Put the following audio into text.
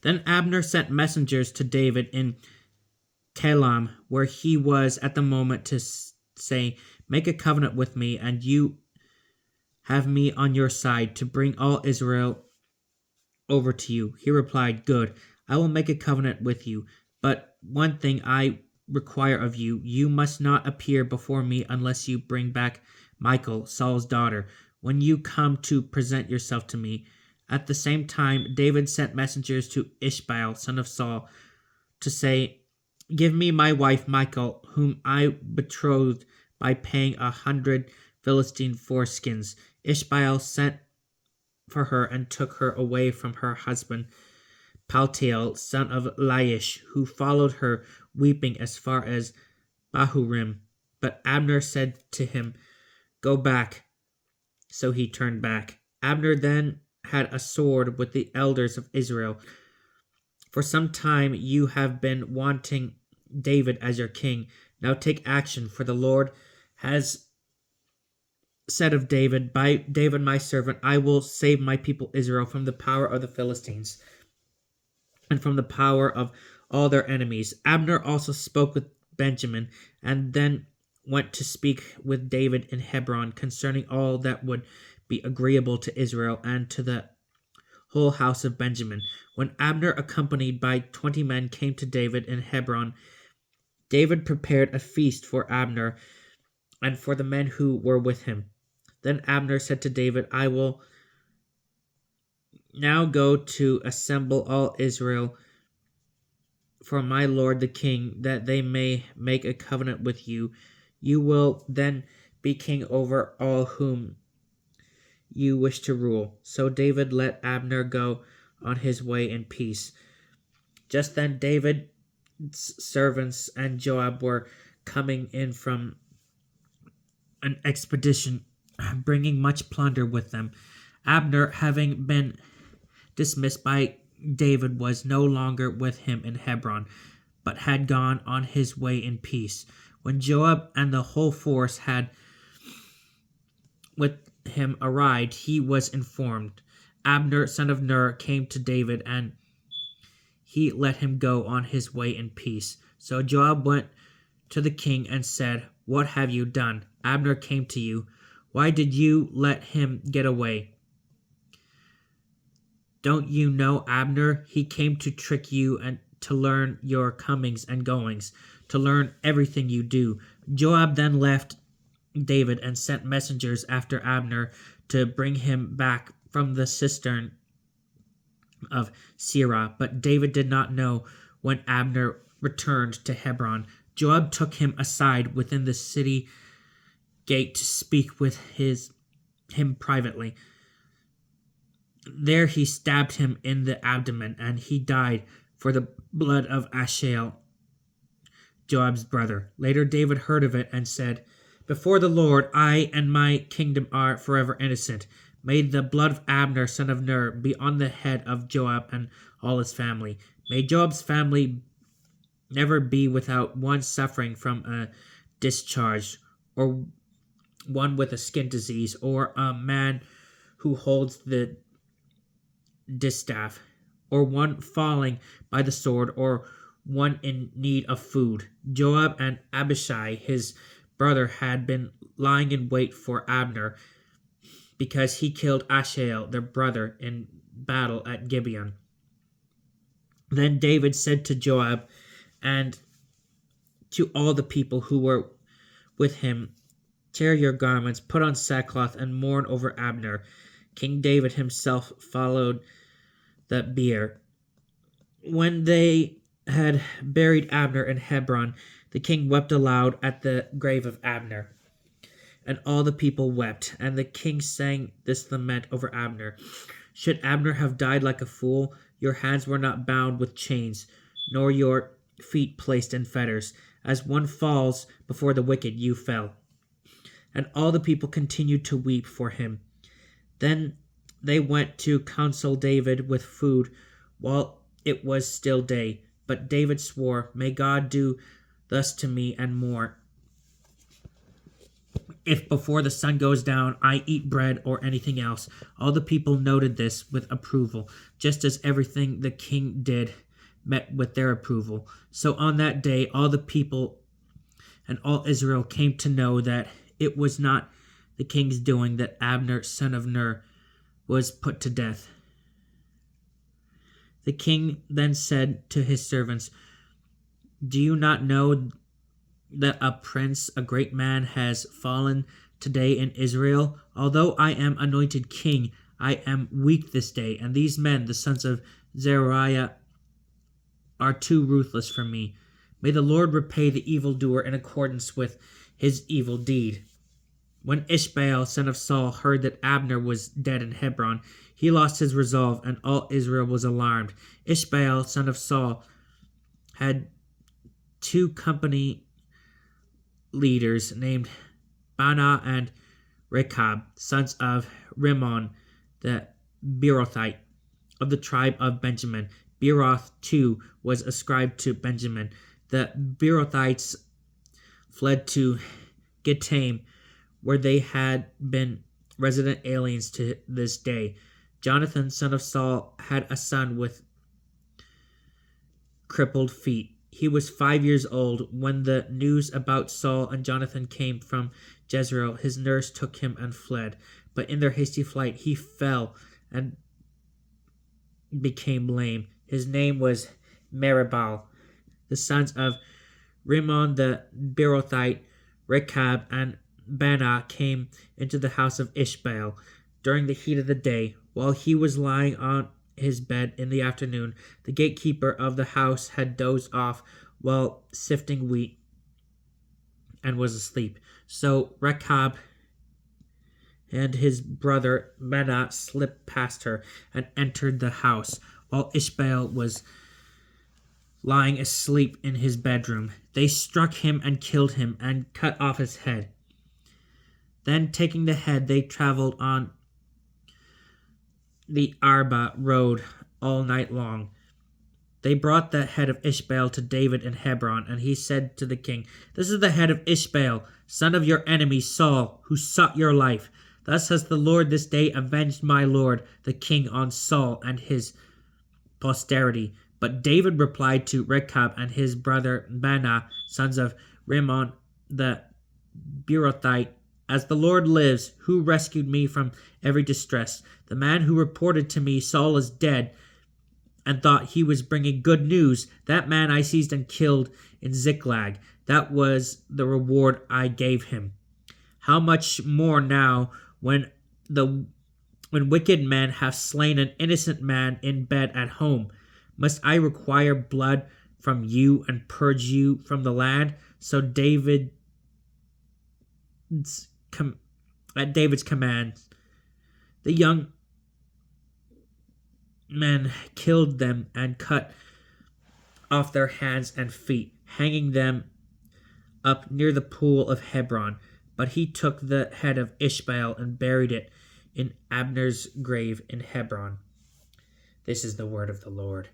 Then Abner sent messengers to David in Telam, where he was at the moment, to say, "Make a covenant with me, and you have me on your side to bring all Israel over to you." He replied, "Good, I will make a covenant with you, but one thing I require of you: you must not appear before me unless you bring back Michal, Saul's daughter, when you come to present yourself to me." At the same time, David sent messengers to Ishbaal, son of Saul, to say, "Give me my wife Michal, whom I betrothed by paying 100 Philistine foreskins." Ishbaal sent for her and took her away from her husband Paltiel, son of Laish, who followed her weeping as far as Bahurim. But Abner said to him, "Go back." So he turned back. Abner then had a sword with the elders of Israel. "For some time you have been wanting David as your king. Now take action, for the Lord has said of David, 'By David my servant I will save my people Israel from the power of the Philistines and from the power of all their enemies.'" Abner also spoke with Benjamin, and then went to speak with David in Hebron concerning all that would be agreeable to Israel and to the whole house of Benjamin. When Abner, accompanied by 20 men, came to David in Hebron, David prepared a feast for Abner and for the men who were with him. Then Abner said to David, "I will now go to assemble all Israel for my lord the king, that they may make a covenant with you. You will then be king over all whom you wish to rule." So David let Abner go on his way in peace. Just then David's servants and Joab were coming in from an expedition, bringing much plunder with them. Abner, having been dismissed by David, was no longer with him in Hebron, but had gone on his way in peace. When Joab and the whole force had with him arrived, he was informed. Abner, son of Ner, came to David, and he let him go on his way in peace. So Joab went to the king and said, "What have you done? Abner came to you. Why did you let him get away? Don't you know Abner? He came to trick you and to learn your comings and goings, to learn everything you do." Joab then left David and sent messengers after Abner to bring him back from the cistern of Sirah. But David did not know when Abner returned to Hebron. Joab took him aside within the city gate to speak with him privately. There he stabbed him in the abdomen, and he died for the blood of Asahel, Joab's brother. Later David heard of it and said, "Before the Lord, I and my kingdom are forever innocent. May the blood of Abner, son of Ner, be on the head of Joab and all his family. May Joab's family never be without one suffering from a discharge, or one with a skin disease, or a man who holds the distaff, or one falling by the sword, or one in need of food." Joab and Abishai, his brother, had been lying in wait for Abner, because he killed Asahel, their brother, in battle at Gibeon. Then David said to Joab and to all the people who were with him, "Tear your garments, put on sackcloth, and mourn over Abner." King David himself followed the bier. When they had buried Abner in Hebron, the king wept aloud at the grave of Abner. And all the people wept, and the king sang this lament over Abner: "Should Abner have died like a fool? Your hands were not bound with chains, nor your feet placed in fetters. As one falls before the wicked, you fell." And all the people continued to weep for him. Then they went to counsel David with food while it was still day. But David swore, "May God do thus to me and more, if before the sun goes down I eat bread or anything else." All the people noted this with approval, just as everything the king did met with their approval. So on that day all the people and all Israel came to know that it was not the king's doing that Abner, son of Ner, was put to death. The king then said to his servants, "Do you not know that a prince, a great man, has fallen today in Israel? Although I am anointed king, I am weak this day, and these men, the sons of Zeruiah, are too ruthless for me. May the Lord repay the evildoer in accordance with his evil deed." When Ishbaal, son of Saul, heard that Abner was dead in Hebron, he lost his resolve, and all Israel was alarmed. Ishbaal, son of Saul, had 2 company leaders named Baanah and Rechab, sons of Rimmon the Beerothite, of the tribe of Benjamin. Beeroth too was ascribed to Benjamin. The Beerothites fled to Gittaim, where they had been resident aliens to this day. Jonathan, son of Saul, had a son with crippled feet. He was 5 years old when the news about Saul and Jonathan came from Jezreel. His nurse took him and fled, but in their hasty flight he fell and became lame. His name was Meribal. The sons of Rimmon the Beerothite, Rechab, and Baanah came into the house of Ishbaal during the heat of the day. While he was lying on his bed in the afternoon, the gatekeeper of the house had dozed off while sifting wheat and was asleep. So Rechab and his brother Baanah slipped past her and entered the house while Ishbaal was lying asleep in his bedroom. They struck him and killed him and cut off his head. Then, taking the head, they traveled on the Arba road all night long. They brought the head of Ishbaal to David in Hebron, and he said to the king, "This is the head of Ishbaal, son of your enemy Saul, who sought your life. Thus has the Lord this day avenged my lord, the king, on Saul and his posterity." But David replied to Rechab and his brother Baanah, sons of Rimmon the Beerothite, "As the Lord lives, who rescued me from every distress, the man who reported to me Saul is dead and thought he was bringing good news, that man I seized and killed in Ziklag. That was the reward I gave him. How much more now when wicked men have slain an innocent man in bed at home? Must I require blood from you and purge you from the land?" So at David's command, the young men killed them and cut off their hands and feet, hanging them up near the pool of Hebron. But he took the head of Ishbaal and buried it in Abner's grave in Hebron. This is the word of the Lord.